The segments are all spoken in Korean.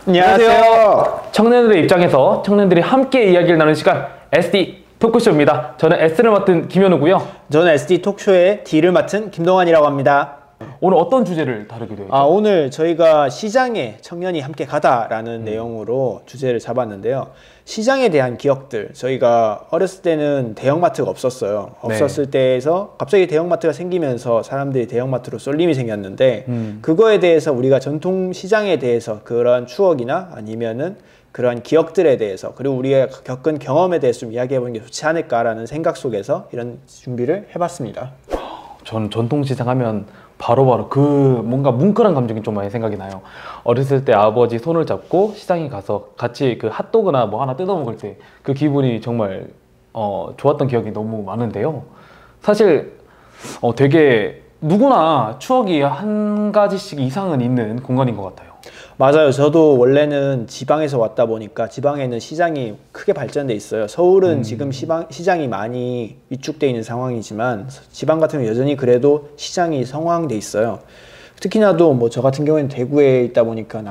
안녕하세요. 청년들의 입장에서 청년들이 함께 이야기를 나누는 시간 SD 토크쇼입니다. 저는 S를 맡은 김현우고요. 저는 SD 톡쇼의 D를 맡은 김동환이라고 합니다. 오늘 어떤 주제를 다루게 되죠? 오늘 저희가 시장에 청년이 함께 가다라는 내용으로 주제를 잡았는데요. 시장에 대한 기억들, 저희가 어렸을 때는 대형마트가 없었어요. 없었을 때에서 갑자기 대형마트가 생기면서 사람들이 대형마트로 쏠림이 생겼는데 그거에 대해서 우리가 전통 시장에 대해서 그런 추억이나 아니면은 그런 기억들에 대해서 그리고 우리가 겪은 경험에 대해서 좀 이야기해보는 게 좋지 않을까라는 생각 속에서 이런 준비를 해봤습니다. 전 전통시장 하면 바로바로 그 뭔가 뭉클한 감정이 좀 많이 생각이 나요. 어렸을 때 아버지 손을 잡고 시장에 가서 같이 그 핫도그나 뭐 하나 뜯어 먹을 때 그 기분이 정말 좋았던 기억이 너무 많은데요. 사실 되게 누구나 추억이 한 가지씩 이상은 있는 공간인 것 같아요. 맞아요. 저도 원래는 지방에서 왔다 보니까 지방에는 시장이 크게 발전돼 있어요. 서울은 지금 시장이 많이 위축돼 있는 상황이지만 지방 같은 경우 여전히 그래도 시장이 성황돼 있어요. 특히나도 뭐 저 같은 경우에는 대구에 있다 보니까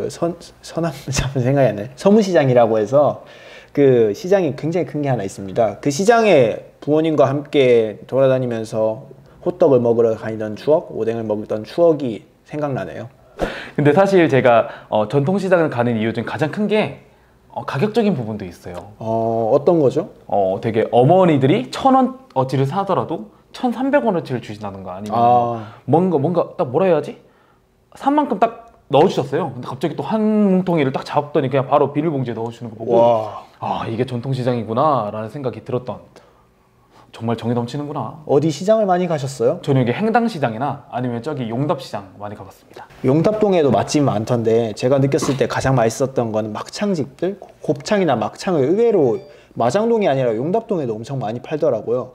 서남 생각이 안 나요. 서문시장이라고 해서 그 시장이 굉장히 큰 게 하나 있습니다. 그 시장에 부모님과 함께 돌아다니면서 호떡을 먹으러 다니던 추억, 오뎅을 먹던 추억이 생각나네요. 근데 사실 제가 전통시장을 가는 이유 중 가장 큰 게 가격적인 부분도 있어요. 어떤 거죠? 되게 어머니들이 1,000원어치를 사더라도 1,300원어치를 주신다든가 아니면 뭔가 딱 뭐라 해야지? 산 만큼 딱 넣어주셨어요. 근데 갑자기 또 한 뭉텅이를 딱 잡더니 그냥 바로 비닐봉지에 넣어주는 거 보고 이게 전통시장이구나 라는 생각이 들었던, 정말 정이 넘치는구나. 어디 시장을 많이 가셨어요? 저는 여기 행당시장이나 아니면 저기 용답시장 많이 가봤습니다. 용답동에도 맛집이 많던데 제가 느꼈을 때 가장 맛있었던 건 막창집들? 곱창이나 막창을 의외로 마장동이 아니라 용답동에도 엄청 많이 팔더라고요.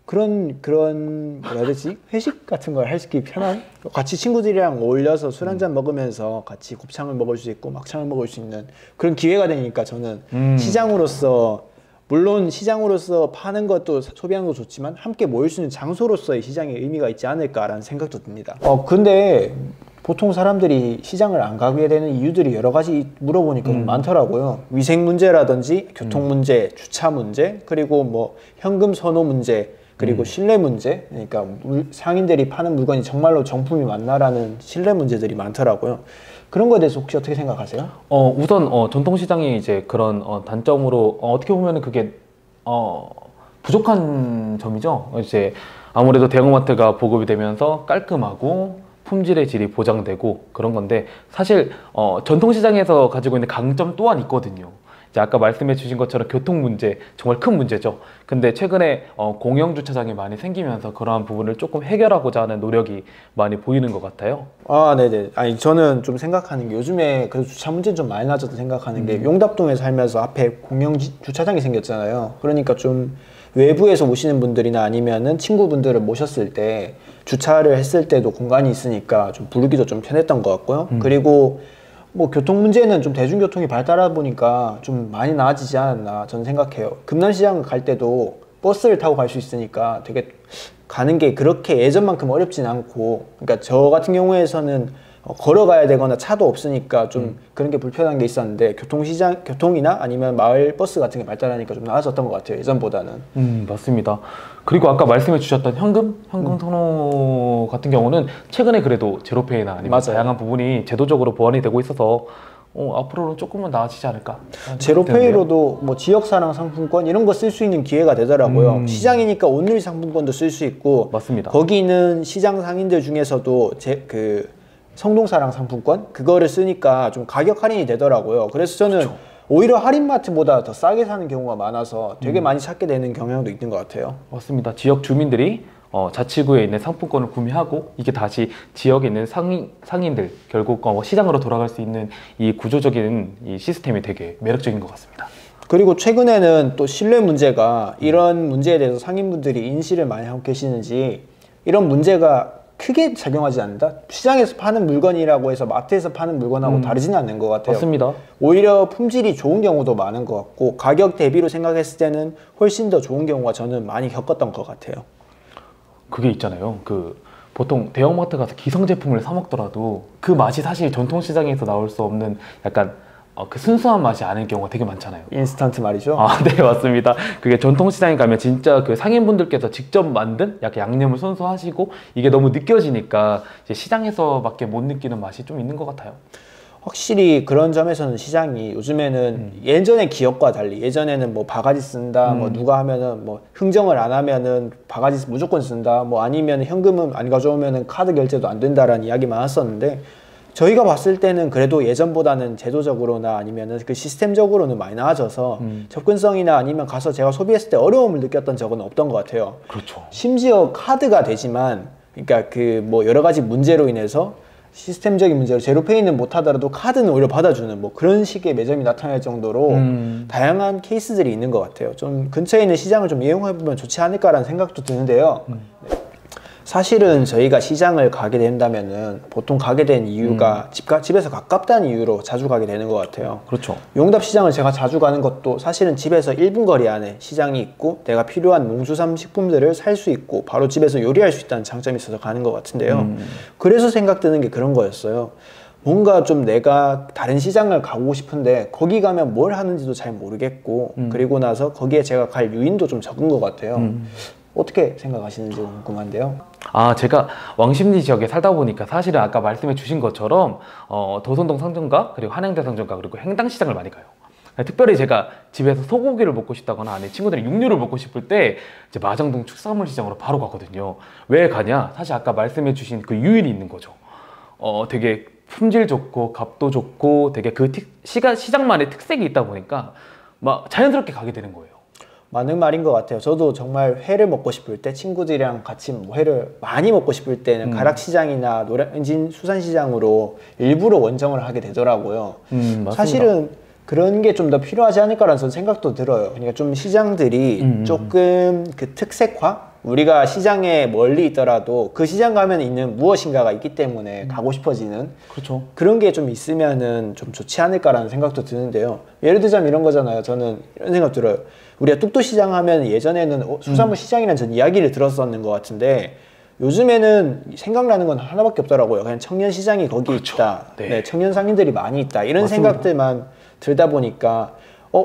그런 뭐라 해야 되지? 회식 같은 걸 하기 편한? 같이 친구들이랑 어울려서 술 한잔 먹으면서 같이 곱창을 먹을 수 있고 막창을 먹을 수 있는 그런 기회가 되니까 저는 시장으로서, 물론 시장으로서 파는 것도 소비하는 것도 좋지만 함께 모일 수 있는 장소로서의 시장의 의미가 있지 않을까라는 생각도 듭니다. 근데 보통 사람들이 시장을 안 가게 되는 이유들이 여러 가지 물어보니까 많더라고요. 위생 문제라든지 교통 문제, 주차 문제, 그리고 뭐 현금 선호 문제, 그리고 신뢰 문제. 그러니까 상인들이 파는 물건이 정말로 정품이 맞나라는 신뢰 문제들이 많더라고요. 그런 거에 대해서 혹시 어떻게 생각하세요? 우선 전통시장이 이제 그런 단점으로 어떻게 보면 그게 부족한 점이죠. 이제 아무래도 대형마트가 보급이 되면서 깔끔하고 품질의 질이 보장되고 그런 건데, 사실 전통시장에서 가지고 있는 강점 또한 있거든요. 이제 아까 말씀해 주신 것처럼 교통 문제 정말 큰 문제죠. 근데 최근에 공영 주차장이 많이 생기면서 그러한 부분을 조금 해결하고자 하는 노력이 많이 보이는 것 같아요. 네네. 아니, 저는 좀 생각하는 게 요즘에 그래도 주차 문제는 좀 많이 나아졌다 생각하는 게, 용답동에 살면서 앞에 공영 주차장이 생겼잖아요. 그러니까 좀 외부에서 오시는 분들이나 아니면은 친구분들을 모셨을 때 주차를 했을 때도 공간이 있으니까 좀 부르기도 좀 편했던 것 같고요. 그리고 뭐 교통 문제는 좀 대중교통이 발달하다 보니까 좀 많이 나아지지 않았나 저는 생각해요. 금남시장 갈 때도 버스를 타고 갈 수 있으니까 되게 가는 게 그렇게 예전만큼 어렵진 않고, 그러니까 저 같은 경우에서는 걸어가야 되거나 차도 없으니까 좀 그런 게 불편한 게 있었는데, 교통이나 아니면 마을 버스 같은 게 발달하니까 좀 나아졌던 것 같아요, 예전보다는. 맞습니다. 그리고 아까 말씀해 주셨던 현금 선호 같은 경우는 최근에 그래도 제로페이나 아니면 다양한 부분이 제도적으로 보완이 되고 있어서 앞으로는 조금은 나아지지 않을까. 제로페이로도 뭐 지역사랑 상품권 이런 거 쓸 수 있는 기회가 되더라고요. 시장이니까 오늘 상품권도 쓸 수 있고, 맞습니다. 거기 있는 시장 상인들 중에서도 성동사랑 상품권 그거를 쓰니까 좀 가격 할인이 되더라고요. 그래서 저는 오히려 할인마트보다 더 싸게 사는 경우가 많아서 되게 많이 찾게 되는 경향도 있는 것 같아요. 맞습니다. 지역 주민들이 자치구에 있는 상품권을 구매하고 이게 다시 지역에 있는 상인들, 결국 시장으로 돌아갈 수 있는 이 구조적인 이 시스템이 되게 매력적인 것 같습니다. 그리고 최근에는 또 신뢰 문제가, 이런 문제에 대해서 상인분들이 인식을 많이 하고 계시는지, 이런 문제가 크게 작용하지 않는다? 시장에서 파는 물건이라고 해서 마트에서 파는 물건하고 다르지는 않는 것 같아요. 맞습니다. 오히려 품질이 좋은 경우도 많은 것 같고, 가격 대비로 생각했을 때는 훨씬 더 좋은 경우가 저는 많이 겪었던 것 같아요. 그게 있잖아요. 보통 대형마트 가서 기성 제품을 사 먹더라도 그 맛이 사실 전통시장에서 나올 수 없는 약간 그 순수한 맛이 아닐 경우가 되게 많잖아요. 인스턴트 말이죠. 아, 네, 맞습니다. 그게 전통시장에 가면 진짜 그 상인분들께서 직접 만든 약간 양념을 손수하시고 이게 너무 느껴지니까 이제 시장에서밖에 못 느끼는 맛이 좀 있는 것 같아요. 확실히 그런 점에서는 시장이 요즘에는 예전의 기억과 달리, 예전에는 뭐 바가지 쓴다, 뭐 누가 하면은 뭐 흥정을 안 하면은 바가지 무조건 쓴다, 뭐 아니면 현금은 안 가져오면은 카드 결제도 안 된다라는 이야기 많았었는데, 저희가 봤을 때는 그래도 예전보다는 제도적으로나 아니면은 그 시스템적으로는 많이 나아져서 접근성이나 아니면 가서 제가 소비했을 때 어려움을 느꼈던 적은 없던 것 같아요. 그렇죠. 심지어 카드가 되지만, 그러니까 그 뭐 여러 가지 문제로 인해서 시스템적인 문제로 제로페이는 못하더라도 카드는 오히려 받아주는 뭐 그런 식의 매점이 나타날 정도로 다양한 케이스들이 있는 것 같아요. 좀 근처에 있는 시장을 좀 이용해보면 좋지 않을까라는 생각도 드는데요. 네. 사실은 저희가 시장을 가게 된다면은 보통 가게 된 이유가 집에서 가깝다는 이유로 자주 가게 되는 것 같아요. 그렇죠. 용답 시장을 제가 자주 가는 것도 사실은 집에서 1분 거리 안에 시장이 있고 내가 필요한 농수산 식품들을 살 수 있고 바로 집에서 요리할 수 있다는 장점이 있어서 가는 것 같은데요. 그래서 생각드는 게 그런 거였어요. 뭔가 좀 내가 다른 시장을 가고 싶은데 거기 가면 뭘 하는지도 잘 모르겠고 그리고 나서 거기에 제가 갈 유인도 좀 적은 것 같아요. 어떻게 생각하시는지 궁금한데요. 아, 제가 왕십리 지역에 살다 보니까 사실은 아까 말씀해 주신 것처럼 도선동 상점가, 그리고 한양대 상점가, 그리고 행당시장을 많이 가요. 특별히 제가 집에서 소고기를 먹고 싶다거나 아니 친구들이 육류를 먹고 싶을 때 이제 마장동 축산물시장으로 바로 가거든요. 왜 가냐? 사실 아까 말씀해 주신 그 유인이 있는 거죠. 되게 품질 좋고 값도 좋고 되게 그 시장만의 특색이 있다 보니까 막 자연스럽게 가게 되는 거예요. 맞는 말인 것 같아요. 저도 정말 회를 먹고 싶을 때 친구들이랑 같이 뭐 회를 많이 먹고 싶을 때는 가락시장이나 노량진 수산시장으로 일부러 원정을 하게 되더라고요. 맞습니다. 사실은 그런 게 좀 더 필요하지 않을까라는 생각도 들어요. 그러니까 좀 시장들이 조금 그 특색화? 우리가 시장에 멀리 있더라도 그 시장 가면 있는 무엇인가가 있기 때문에 가고 싶어지는 그렇죠. 그런 게 좀 있으면은 좀 좋지 않을까라는 생각도 드는데요. 예를 들자면 이런 거잖아요. 저는 이런 생각 들어요. 우리가 뚝도시장 하면 예전에는 수산물 시장이라는 전 이야기를 들었었는 것 같은데 요즘에는 생각나는 건 하나밖에 없더라고요. 그냥 청년시장이 거기 그렇죠. 있다. 네. 네, 청년 상인들이 많이 있다. 이런 맞습니다. 생각들만 들다 보니까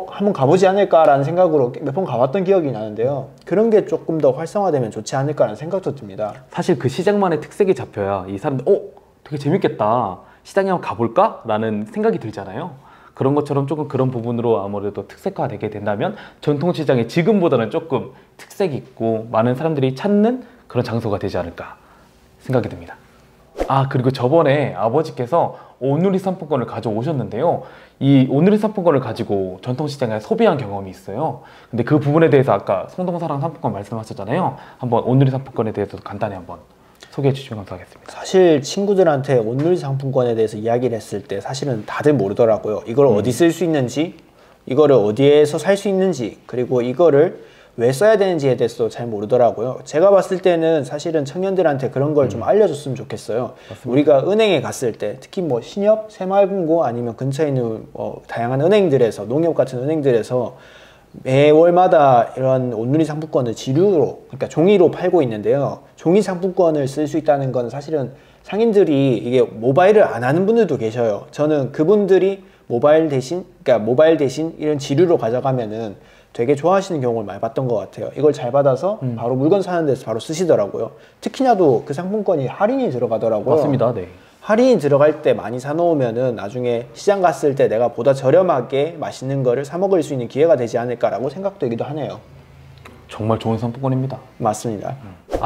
한번 가보지 않을까라는 생각으로 몇 번 가봤던 기억이 나는데요. 그런 게 조금 더 활성화되면 좋지 않을까라는 생각도 듭니다. 사실 그 시장만의 특색이 잡혀야 이 사람들 되게 재밌겠다, 시장에 한번 가볼까? 라는 생각이 들잖아요. 그런 것처럼 조금 그런 부분으로 아무래도 특색화되게 된다면 전통시장이 지금보다는 조금 특색 있고 많은 사람들이 찾는 그런 장소가 되지 않을까 생각이 듭니다. 아, 그리고 저번에 아버지께서 오누리 상품권을 가져오셨는데요. 이 오누리 상품권을 가지고 전통시장에 소비한 경험이 있어요. 근데 그 부분에 대해서 아까 성동사랑 상품권 말씀하셨잖아요. 한번 오누리 상품권에 대해서 간단히 한번 소개해 주시면 감사하겠습니다. 사실 친구들한테 온누리 상품권에 대해서 이야기를 했을 때 사실은 다들 모르더라고요. 이걸 어디 쓸 수 있는지, 이거를 어디에서 살 수 있는지, 그리고 이거를 왜 써야 되는지에 대해서 잘 모르더라고요. 제가 봤을 때는 사실은 청년들한테 그런 걸 좀 알려줬으면 좋겠어요. 맞습니다. 우리가 은행에 갔을 때 특히 뭐 신협, 새마을금고 아니면 근처에 있는 다양한 은행들에서, 농협 같은 은행들에서 매월마다 이런 온누리 상품권을 지류로, 그러니까 종이로 팔고 있는데요. 종이 상품권을 쓸 수 있다는 건 사실은 상인들이 이게 모바일을 안 하는 분들도 계셔요. 저는 그분들이 모바일 대신 이런 지류로 가져가면은 되게 좋아하시는 경우를 많이 봤던 것 같아요. 이걸 잘 받아서 바로 물건 사는 데서 바로 쓰시더라고요. 특히나도 그 상품권이 할인이 들어가더라고요. 맞습니다. 네. 할인이 들어갈 때 많이 사놓으면은 나중에 시장 갔을 때 내가 보다 저렴하게 맛있는 거를 사 먹을 수 있는 기회가 되지 않을까라고 생각되기도 하네요. 정말 좋은 상품권입니다. 맞습니다.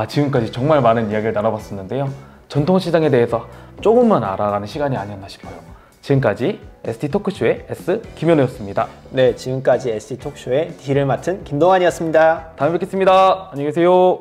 지금까지 정말 많은 이야기를 나눠봤었는데요. 전통시장에 대해서 조금만 알아가는 시간이 아니었나 싶어요. 지금까지 ST 토크쇼의 S 김현우였습니다. 네, 지금까지 ST 토크쇼의 D를 맡은 김동환이었습니다. 다음에 뵙겠습니다. 안녕히 계세요.